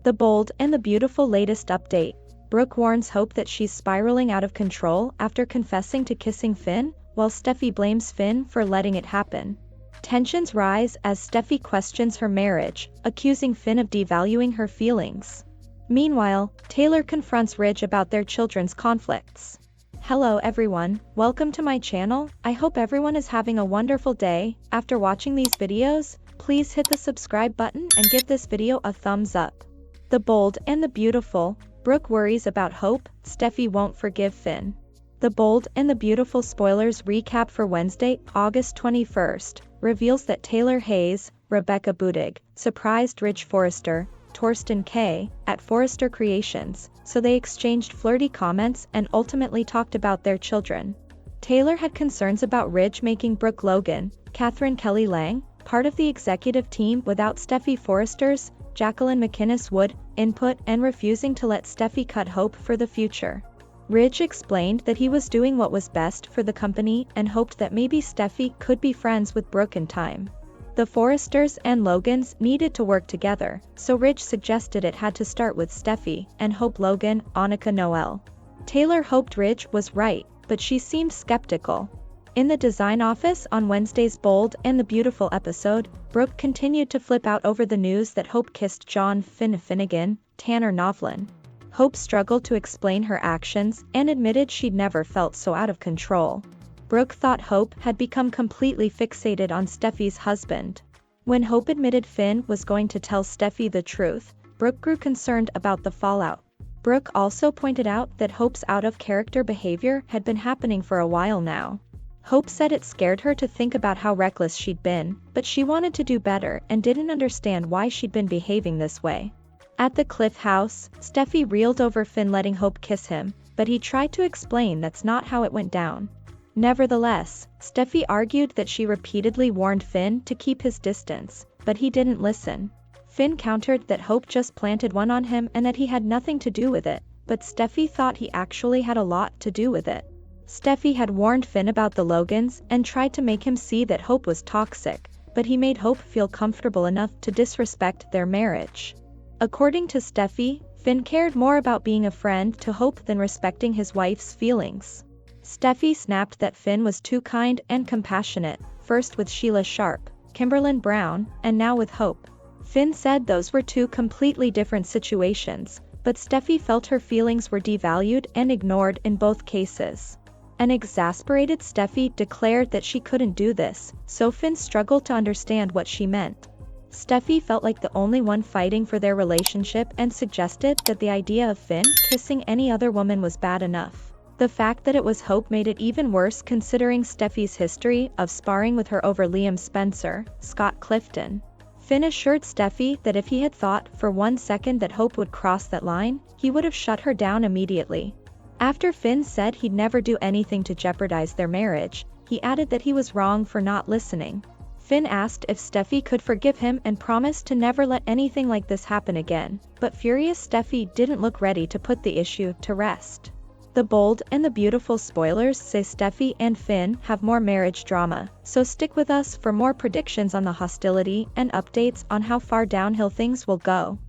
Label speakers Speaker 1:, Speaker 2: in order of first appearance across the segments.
Speaker 1: The bold and the beautiful latest update. Brooke warns Hope that she's spiraling out of control after confessing to kissing Finn, while Steffy blames Finn for letting it happen. Tensions rise as Steffy questions her marriage, accusing Finn of devaluing her feelings. Meanwhile, Taylor confronts Ridge about their children's conflicts. Hello everyone, welcome to my channel. I hope everyone is having a wonderful day. After watching these videos, please hit the subscribe button and give this video a thumbs up. The bold and the beautiful. Brooke worries about Hope, Steffy won't forgive Finn. The bold and the beautiful spoilers recap for Wednesday, August 21st, reveals that Taylor Hayes, Rebecca Budig, surprised Ridge Forrester, Torsten K, at Forrester Creations, so they exchanged flirty comments and ultimately talked about their children. Taylor had concerns about Ridge making Brooke Logan, Catherine Kelly Lang, part of the executive team without Steffy Forrester's, Jacqueline McInnes Wood, input and refusing to let Steffy cut Hope for the future. Ridge explained that he was doing what was best for the company and hoped that maybe Steffy could be friends with Brooke in time. The Forresters and Logans needed to work together, so Ridge suggested it had to start with Steffy and Hope Logan, Annika Noel. Taylor hoped Ridge was right, but she seemed skeptical. In the design office on Wednesday's Bold and the Beautiful episode, Brooke continued to flip out over the news that Hope kissed John Finnegan, Tanner Novlin. Hope struggled to explain her actions and admitted she'd never felt so out of control. Brooke thought Hope had become completely fixated on Steffy's husband. When Hope admitted Finn was going to tell Steffy the truth, Brooke grew concerned about the fallout. Brooke also pointed out that Hope's out-of-character behavior had been happening for a while now. Hope said it scared her to think about how reckless she'd been, but she wanted to do better and didn't understand why she'd been behaving this way. At the Cliff House, Steffy reeled over Finn letting Hope kiss him, but he tried to explain that's not how it went down. Nevertheless, Steffy argued that she repeatedly warned Finn to keep his distance, but he didn't listen. Finn countered that Hope just planted one on him and that he had nothing to do with it, but Steffy thought he actually had a lot to do with it. Steffy had warned Finn about the Logans and tried to make him see that Hope was toxic, but he made Hope feel comfortable enough to disrespect their marriage. According to Steffy, Finn cared more about being a friend to Hope than respecting his wife's feelings. Steffy snapped that Finn was too kind and compassionate, first with Sheila Sharp, Kimberlyn Brown, and now with Hope. Finn said those were two completely different situations, but Steffy felt her feelings were devalued and ignored in both cases. An exasperated Steffy declared that she couldn't do this, so Finn struggled to understand what she meant. Steffy felt like the only one fighting for their relationship and suggested that the idea of Finn kissing any other woman was bad enough. The fact that it was Hope made it even worse considering Steffy's history of sparring with her over Liam Spencer, Scott Clifton. Finn assured Steffy that if he had thought for 1 second that Hope would cross that line, he would have shut her down immediately. After Finn said he'd never do anything to jeopardize their marriage, he added that he was wrong for not listening. Finn asked if Steffy could forgive him and promised to never let anything like this happen again, but furious Steffy didn't look ready to put the issue to rest. The Bold and the Beautiful spoilers say Steffy and Finn have more marriage drama, so stick with us for more predictions on the hostility and updates on how far downhill things will go.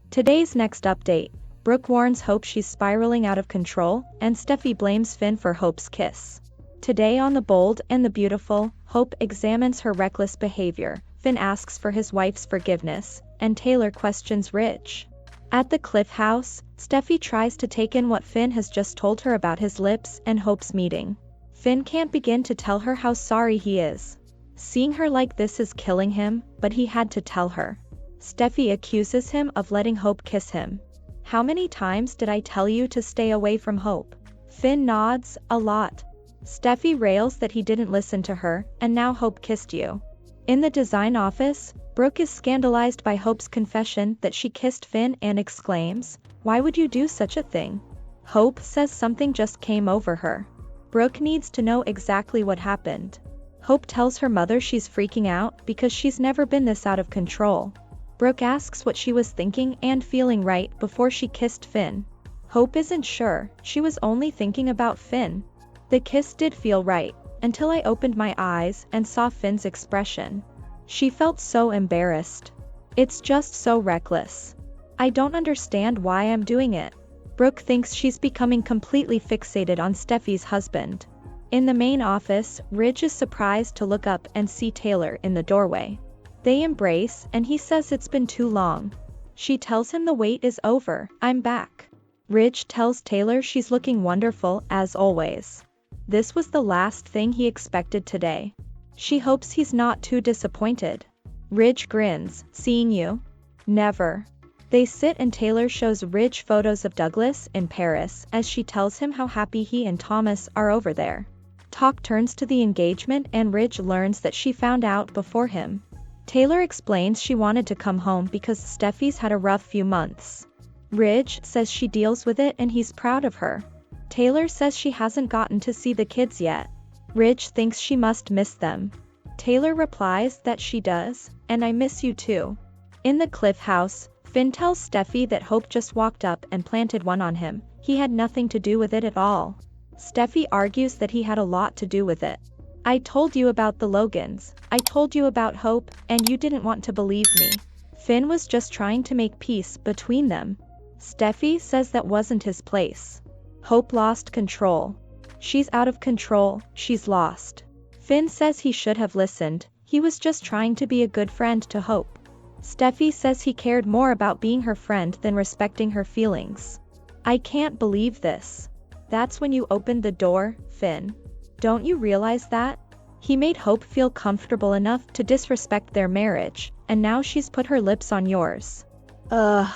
Speaker 1: Today's next update. Brooke warns Hope she's spiraling out of control, and Steffy blames Finn for Hope's kiss. Today on The Bold and the Beautiful, Hope examines her reckless behavior, Finn asks for his wife's forgiveness, and Taylor questions Ridge. At the Cliff House, Steffy tries to take in what Finn has just told her about his lips and Hope's meeting. Finn can't begin to tell her how sorry he is. Seeing her like this is killing him, but he had to tell her. Steffy accuses him of letting Hope kiss him. How many times did I tell you to stay away from Hope? Finn nods, a lot. Steffy rails that he didn't listen to her, and now Hope kissed you. In the design office, Brooke is scandalized by Hope's confession that she kissed Finn and exclaims, "Why would you do such a thing?" Hope says something just came over her. Brooke needs to know exactly what happened. Hope tells her mother she's freaking out because she's never been this out of control. Brooke asks what she was thinking and feeling right before she kissed Finn. Hope isn't sure, she was only thinking about Finn. The kiss did feel right, until I opened my eyes and saw Finn's expression. She felt so embarrassed. It's just so reckless. I don't understand why I'm doing it. Brooke thinks she's becoming completely fixated on Steffy's husband. In the main office, Ridge is surprised to look up and see Taylor in the doorway. They embrace and he says it's been too long. She tells him the wait is over, I'm back. Ridge tells Taylor she's looking wonderful as always. This was the last thing he expected today. She hopes he's not too disappointed. Ridge grins, seeing you? Never. They sit and Taylor shows Ridge photos of Douglas in Paris as she tells him how happy he and Thomas are over there. Talk turns to the engagement and Ridge learns that she found out before him. Taylor explains she wanted to come home because Steffy's had a rough few months. Ridge says she deals with it and he's proud of her. Taylor says she hasn't gotten to see the kids yet. Ridge thinks she must miss them. Taylor replies that she does, and I miss you too. In the Cliff House, Finn tells Steffy that Hope just walked up and planted one on him. He had nothing to do with it at all. Steffy argues that he had a lot to do with it. I told you about the Logans, I told you about Hope, and you didn't want to believe me. Finn was just trying to make peace between them. Steffy says that wasn't his place. Hope lost control. She's out of control, she's lost. Finn says he should have listened, he was just trying to be a good friend to Hope. Steffy says he cared more about being her friend than respecting her feelings. I can't believe this. That's when you opened the door, Finn. Don't you realize that? He made Hope feel comfortable enough to disrespect their marriage, and now she's put her lips on yours. Ugh.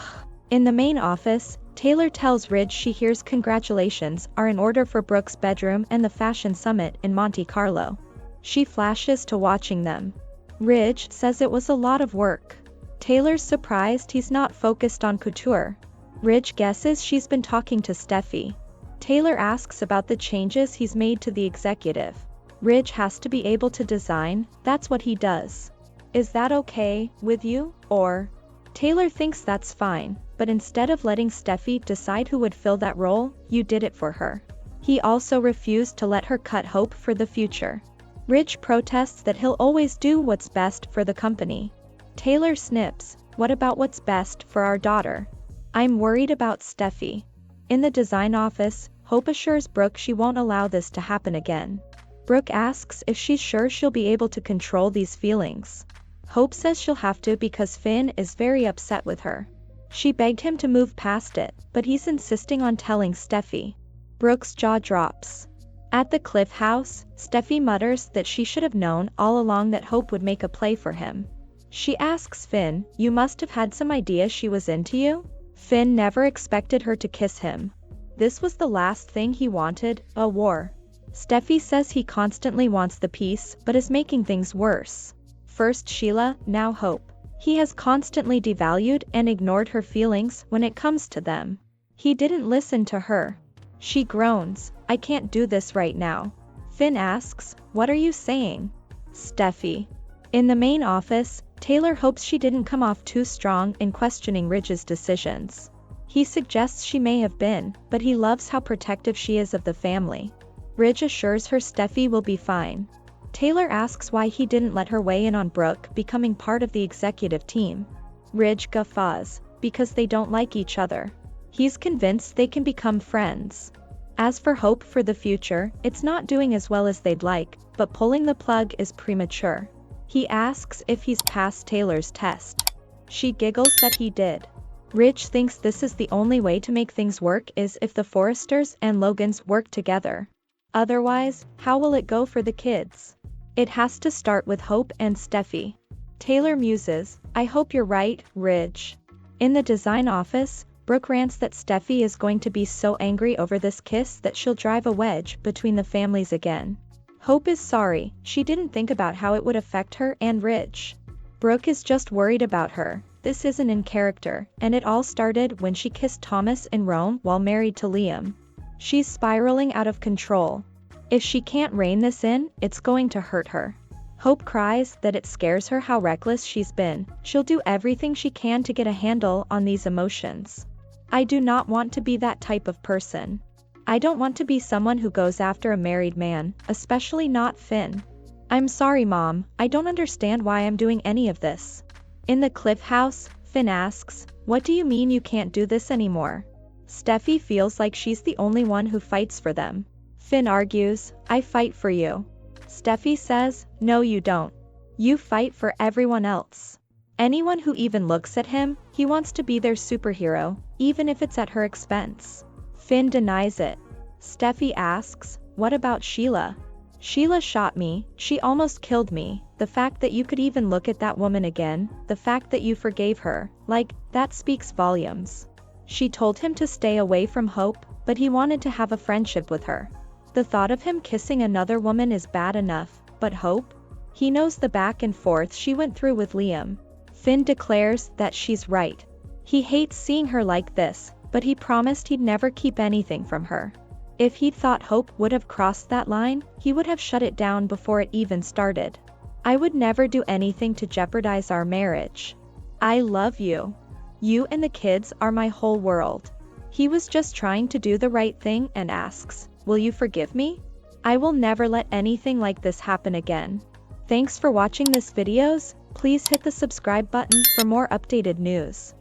Speaker 1: In the main office, Taylor tells Ridge she hears congratulations are in order for Brooke's bedroom and the fashion summit in Monte Carlo. She flashes to watching them. Ridge says it was a lot of work. Taylor's surprised he's not focused on couture. Ridge guesses she's been talking to Steffy. Taylor asks about the changes he's made to the executive. Ridge has to be able to design, that's what he does. Is that okay with you, or? Taylor thinks that's fine, but instead of letting Steffy decide who would fill that role, you did it for her. He also refused to let her cut Hope for the future. Ridge protests that he'll always do what's best for the company. Taylor snips, what about what's best for our daughter? I'm worried about Steffy. In the design office, Hope assures Brooke she won't allow this to happen again. Brooke asks if she's sure she'll be able to control these feelings. Hope says she'll have to because Finn is very upset with her. She begged him to move past it, but he's insisting on telling Steffy. Brooke's jaw drops. At the Cliff House, Steffy mutters that she should have known all along that Hope would make a play for him. She asks Finn, you must have had some idea she was into you? Finn never expected her to kiss him. This was the last thing he wanted, a war. Steffy says he constantly wants the peace but is making things worse. First Sheila, now Hope. He has constantly devalued and ignored her feelings when it comes to them. He didn't listen to her. She groans, I can't do this right now. Finn asks, what are you saying? Steffy. In the main office, Taylor hopes she didn't come off too strong in questioning Ridge's decisions. He suggests she may have been, but he loves how protective she is of the family. Ridge assures her Steffy will be fine. Taylor asks why he didn't let her weigh in on Brooke becoming part of the executive team. Ridge guffaws, because they don't like each other. He's convinced they can become friends. As for Hope for the future, it's not doing as well as they'd like, but pulling the plug is premature. He asks if he's passed Taylor's test. She giggles that he did. Ridge thinks this is the only way to make things work is if the Forresters and Logans work together. Otherwise, how will it go for the kids? It has to start with Hope and Steffy. Taylor muses, I hope you're right, Ridge. In the design office, Brooke rants that Steffy is going to be so angry over this kiss that she'll drive a wedge between the families again. Hope is sorry, she didn't think about how it would affect her and Ridge. Brooke is just worried about her, this isn't in character, and it all started when she kissed Thomas in Rome while married to Liam. She's spiraling out of control. If she can't rein this in, it's going to hurt her. Hope cries that it scares her how reckless she's been, she'll do everything she can to get a handle on these emotions. I do not want to be that type of person. I don't want to be someone who goes after a married man, especially not Finn. I'm sorry Mom, I don't understand why I'm doing any of this. In the Cliff House, Finn asks, "What do you mean you can't do this anymore?" Steffy feels like she's the only one who fights for them. Finn argues, "I fight for you." Steffy says, "No you don't. You fight for everyone else. Anyone who even looks at him, he wants to be their superhero, even if it's at her expense." Finn denies it. Steffy asks, "What about Sheila?" "Sheila shot me, she almost killed me. The fact that you could even look at that woman again, the fact that you forgave her, like, that speaks volumes." She told him to stay away from Hope, but he wanted to have a friendship with her. The thought of him kissing another woman is bad enough, but Hope? He knows the back and forth she went through with Liam. Finn declares that she's right. He hates seeing her like this, but he promised he'd never keep anything from her. If he'd thought Hope would have crossed that line, he would have shut it down before it even started. "I would never do anything to jeopardize our marriage. I love you. You and the kids are my whole world." He was just trying to do the right thing and asks, "Will you forgive me? I will never let anything like this happen again." Thanks for watching this videos. Please hit the subscribe button for more updated news.